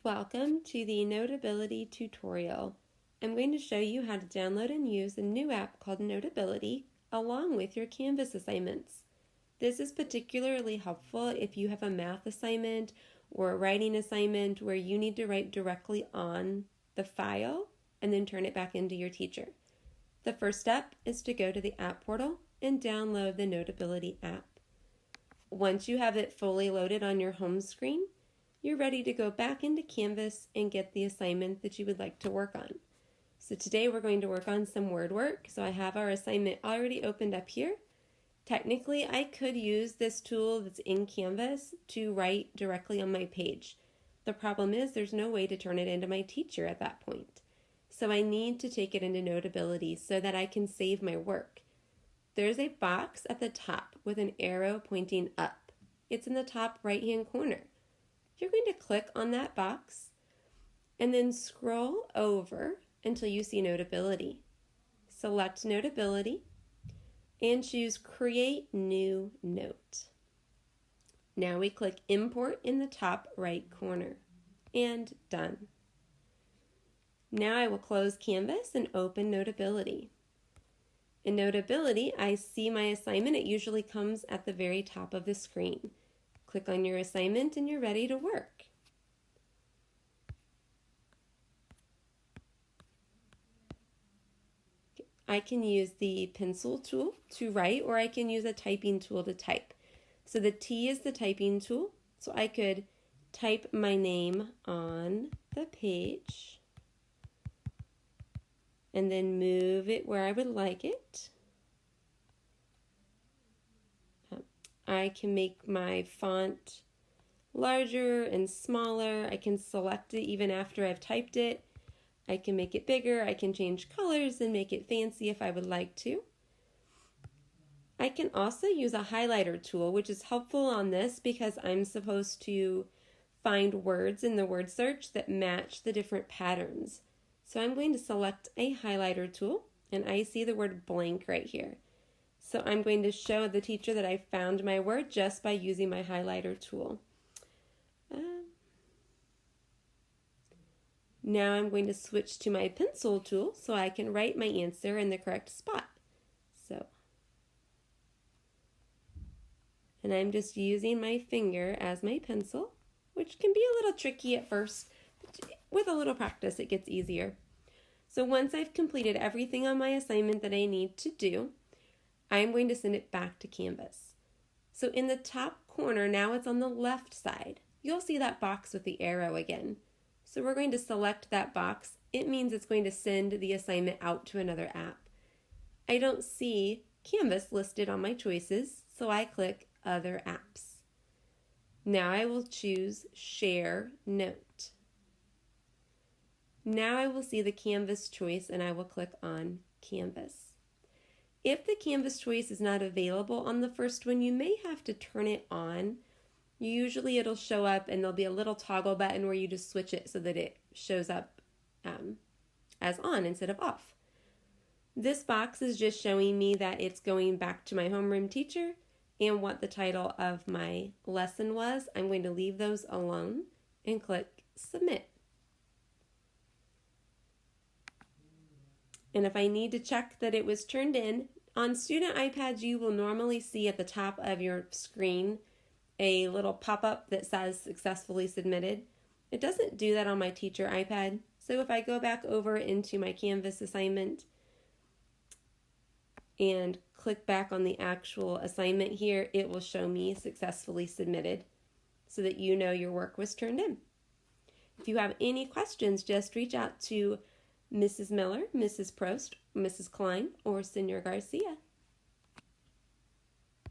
Welcome to the Notability tutorial. I'm going to show you how to download and use a new app called Notability along with your Canvas assignments. This is particularly helpful if you have a math assignment or a writing assignment where you need to write directly on the file and then turn it back into your teacher. The first step is to go to the app portal and download the Notability app. Once you have it fully loaded on your home screen, you're ready to go back into Canvas and get the assignment that you would like to work on. So today we're going to work on some word work. So I have our assignment already opened up here. Technically, I could use this tool that's in Canvas to write directly on my page. The problem is there's no way to turn it into my teacher at that point. So I need to take it into Notability so that I can save my work. There's a box at the top with an arrow pointing up. It's in the top right-hand corner. You're going to click on that box and then scroll over until you see Notability. Select Notability and choose Create New Note. Now we click Import in the top right corner and done. Now I will close Canvas and open Notability. In Notability, I see my assignment. It usually comes at the very top of the screen. Click on your assignment and you're ready to work. I can use the pencil tool to write, or I can use a typing tool to type. So the T is the typing tool, so I could type my name on the page and then move it where I would like it. I can make my font larger and smaller. I can select it even after I've typed it. I can make it bigger. I can change colors and make it fancy if I would like to. I can also use a highlighter tool, which is helpful on this because I'm supposed to find words in the word search that match the different patterns. So I'm going to select a highlighter tool, and I see the word blank right here. So I'm going to show the teacher that I found my word just by using my highlighter tool. Now I'm going to switch to my pencil tool so I can write my answer in the correct spot. And I'm just using my finger as my pencil, which can be a little tricky at first, but with a little practice it gets easier. So once I've completed everything on my assignment that I need to do, I'm going to send it back to Canvas. So in the top corner, now it's on the left side, you'll see that box with the arrow again. So we're going to select that box. It means it's going to send the assignment out to another app. I don't see Canvas listed on my choices, so I click Other Apps. Now I will choose Share Note. Now I will see the Canvas choice and I will click on Canvas. If the Canvas choice is not available on the first one, you may have to turn it on. Usually it'll show up and there'll be a little toggle button where you just switch it so that it shows up as on instead of off. This box is just showing me that it's going back to my homeroom teacher and what the title of my lesson was. I'm going to leave those alone and click Submit. And if I need to check that it was turned in, on student iPads you will normally see at the top of your screen a little pop-up that says successfully submitted. It doesn't do that on my teacher iPad. So if I go back over into my Canvas assignment and click back on the actual assignment here, it will show me successfully submitted so that you know your work was turned in. If you have any questions, just reach out to Mrs. Miller, Mrs. Prost, Mrs. Klein, or Senor Garcia.